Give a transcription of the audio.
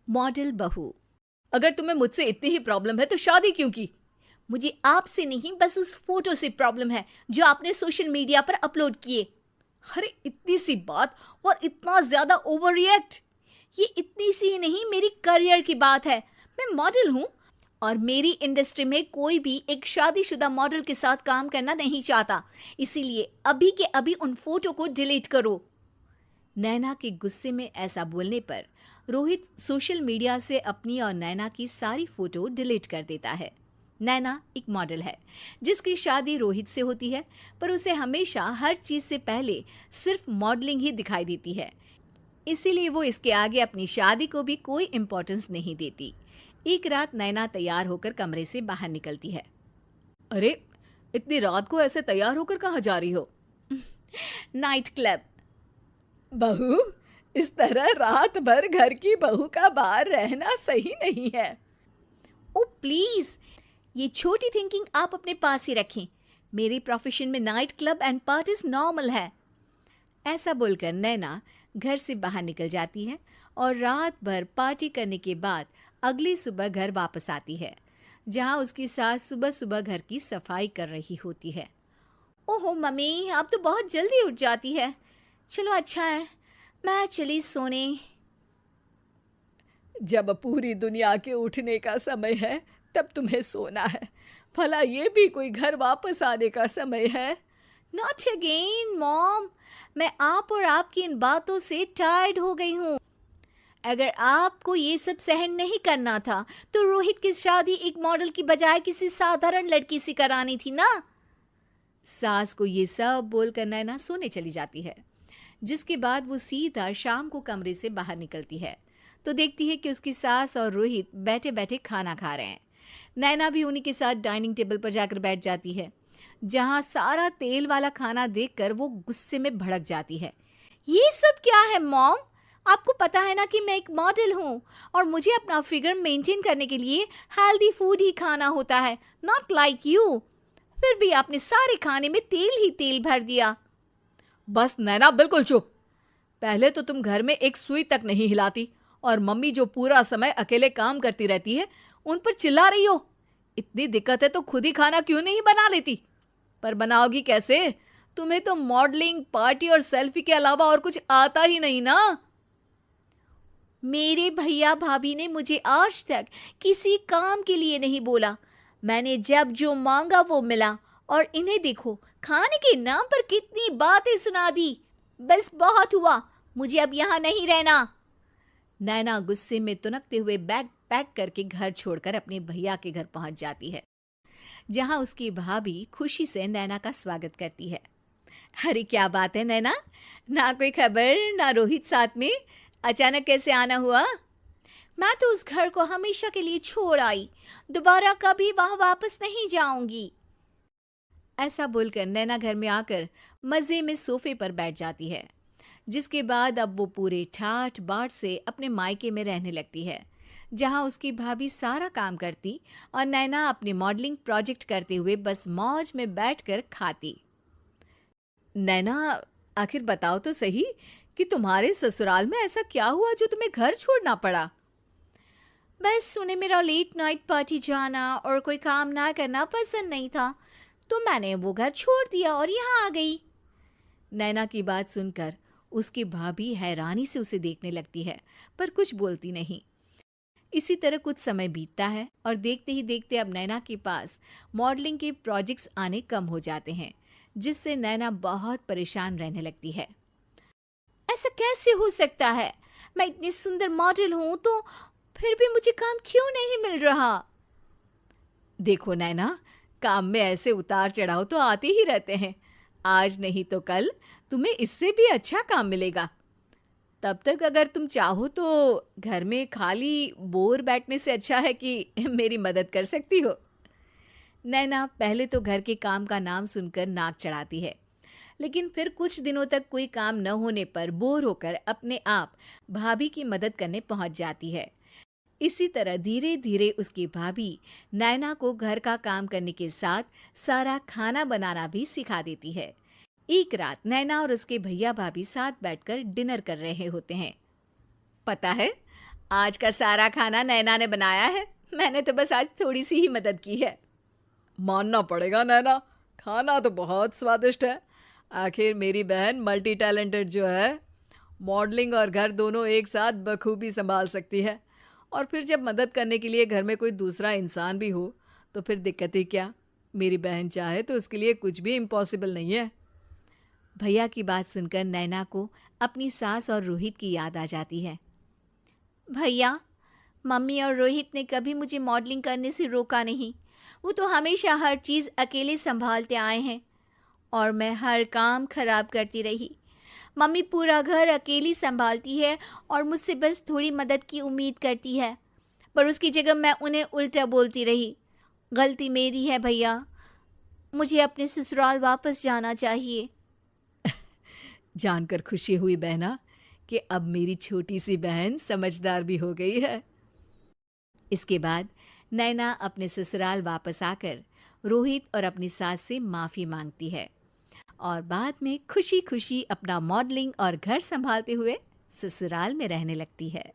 Model बहू। अगर तुम्हें मुझसे इतनी ही प्रॉब्लम है तो शादी क्यों की? मुझे आपसे नहीं, बस उस फोटो से प्रॉब्लम है जो आपने सोशल मीडिया पर अपलोड किए। अरे इतनी सी बात और इतना ज्यादा ओवर रिएक्ट। ये इतनी सी ही नहीं, मेरी करियर की बात है। मैं मॉडल हूँ और मेरी इंडस्ट्री में कोई भी एक शादीशुदा मॉडल के साथ काम करना नहीं चाहता। इसीलिए अभी के अभी उन फोटो को डिलीट करो। नैना के गुस्से में ऐसा बोलने पर रोहित सोशल मीडिया से अपनी और नैना की सारी फोटो डिलीट कर देता है। नैना एक मॉडल है जिसकी शादी रोहित से होती है, पर उसे हमेशा हर चीज से पहले सिर्फ मॉडलिंग ही दिखाई देती है। इसीलिए वो इसके आगे अपनी शादी को भी कोई इम्पोर्टेंस नहीं देती। एक रात नैना तैयार होकर कमरे से बाहर निकलती है। अरे इतनी रात को ऐसे तैयार होकर कहाँ जा रही हो? Night club. बहू, इस तरह रात भर घर की बहू का बाहर रहना सही नहीं है। ओ प्लीज, ये छोटी थिंकिंग आप अपने पास ही रखें। मेरे प्रोफेशन में night club and parties normal है। ऐसा बोलकर नैना घर से बाहर निकल जाती है और रात भर पार्टी करने के बाद अगली सुबह घर वापस आती है, जहां उसकी सास सुबह सुबह घर की सफाई कर रही होती है। ओहो मम्मी, आप तो बहुत जल्दी उठ जाती है। चलो अच्छा है, मैं चली सोने। जब पूरी दुनिया के उठने का समय है तब तुम्हें सोना है। भला ये भी कोई घर वापस आने का समय है? नॉट अगेन मॉम, मैं आप और आपकी इन बातों से टायर्ड हो गई हूँ। अगर आपको ये सब सहन नहीं करना था तो रोहित की शादी एक मॉडल की बजाय किसी साधारण लड़की से करानी थी ना। सास को ये सब बोलकर नैना सोने चली जाती है, जिसके बाद वो सीधा शाम को कमरे से बाहर निकलती है तो देखती है कि उसकी सास और रोहित बैठे बैठे खाना खा रहे हैं। नैना भी उन्हीं के साथ डाइनिंग टेबल पर जाकर बैठ जाती है, जहां सारा तेल वाला खाना देखकर वो गुस्से में भड़क जाती है। ये सब क्या है मॉम? आपको पता है ना कि मैं एक मॉडल हूँ और मुझे अपना फिगर मेंटेन करने के लिए हेल्दी फूड ही खाना होता है, नॉट लाइक यू। फिर भी आपने सारे खाने में तेल ही तेल भर दिया। बस नैना, बिल्कुल चुप। पहले तो तुम घर में एक सुई तक नहीं हिलाती और मम्मी जो पूरा समय अकेले काम करती रहती है उन पर चिल्ला रही हो। इतनी दिक्कत है तो खुद ही खाना क्यों नहीं बना लेती? पर बनाओगी कैसे? तुम्हें तो मॉडलिंग, पार्टी और सेल्फी के अलावा और कुछ आता ही नहीं ना। मेरे भैया भाभी ने मुझे आज तक किसी काम के लिए नहीं बोला। मैंने जब जो मांगा वो मिला और इन्हें देखो, खाने के नाम पर कितनी बातें सुना दी। बस बहुत हुआ, मुझे अब यहाँ नहीं रहना। नैना गुस्से में तुनकते हुए बैग पैक करके घर छोड़कर अपने भैया के घर पहुंच जाती है, जहां उसकी भाभी खुशी से नैना का स्वागत करती है। अरे क्या बात है नैना, ना कोई खबर ना रोहित साथ में, अचानक कैसे आना हुआ? मैं तो उस घर को हमेशा के लिए छोड़ आई, दोबारा कभी वहां वापस नहीं जाऊंगी। ऐसा बोलकर नैना घर में आकर मजे में सोफे पर बैठ जाती है, जिसके बाद अब वो पूरे ठाठ बाट से अपने मायके में रहने लगती है, जहां उसकी भाभी सारा काम करती और नैना अपने मॉडलिंग प्रोजेक्ट करते हुए बस मौज में बैठकर खाती। नैना, आखिर बताओ तो सही कि तुम्हारे ससुराल में ऐसा क्या हुआ जो तुम्हें घर छोड़ना पड़ा? बस उन्हें मेरा लेट नाइट पार्टी जाना और कोई काम ना करना पसंद नहीं था, तो मैंने वो घर छोड़ दिया और यहाँ आ गई। नैना की बात सुनकर उसकी भाभी हैरानी से उसे देखने लगती है, पर कुछ बोलती नहीं। इसी तरह कुछ समय बीतता है और देखते ही देखते अब नैना के पास मॉडलिंग के प्रोजेक्ट्स आने कम हो जाते हैं, जिससे नैना बहुत परेशान रहने लगती है। ऐसा कैसे हो सकता है? मैं इतनी सुंदर मॉडल हूं तो फिर भी मुझे काम क्यों नहीं मिल रहा? देखो नैना, काम में ऐसे उतार चढ़ाव तो आते ही रहते हैं। आज नहीं तो कल तुम्हें इससे भी अच्छा काम मिलेगा। तब तक अगर तुम चाहो तो घर में खाली बोर बैठने से अच्छा है कि मेरी मदद कर सकती हो। नैना पहले तो घर के काम का नाम सुनकर नाक चढ़ाती है, लेकिन फिर कुछ दिनों तक कोई काम न होने पर बोर होकर अपने आप भाभी की मदद करने पहुंच जाती है। इसी तरह धीरे धीरे उसकी भाभी नैना को घर का काम करने के साथ सारा खाना बनाना भी सिखा देती है। एक रात नैना और उसके भैया भाभी साथ बैठकर डिनर कर रहे होते हैं। पता है, आज का सारा खाना नैना ने बनाया है, मैंने तो बस आज थोड़ी सी ही मदद की है। मानना पड़ेगा नैना, खाना तो बहुत स्वादिष्ट है। आखिर मेरी बहन मल्टी टैलेंटेड जो है, मॉडलिंग और घर दोनों एक साथ बखूबी संभाल सकती है। और फिर जब मदद करने के लिए घर में कोई दूसरा इंसान भी हो तो फिर दिक्कत ही क्या। मेरी बहन चाहे तो उसके लिए कुछ भी इम्पॉसिबल नहीं है। भैया की बात सुनकर नैना को अपनी सास और रोहित की याद आ जाती है। भैया, मम्मी और रोहित ने कभी मुझे मॉडलिंग करने से रोका नहीं। वो तो हमेशा हर चीज़ अकेले संभालते आए हैं और मैं हर काम खराब करती रही। मम्मी पूरा घर अकेली संभालती है और मुझसे बस थोड़ी मदद की उम्मीद करती है, पर उसकी जगह मैं उन्हें उल्टा बोलती रही। गलती मेरी है भैया, मुझे अपने ससुराल वापस जाना चाहिए। जानकर खुशी हुई बहना कि अब मेरी छोटी सी बहन समझदार भी हो गई है। इसके बाद नैना अपने ससुराल वापस आकर रोहित और अपनी सास से माफ़ी मांगती है और बाद में खुशी खुशी अपना मॉडलिंग और घर संभालते हुए ससुराल में रहने लगती है।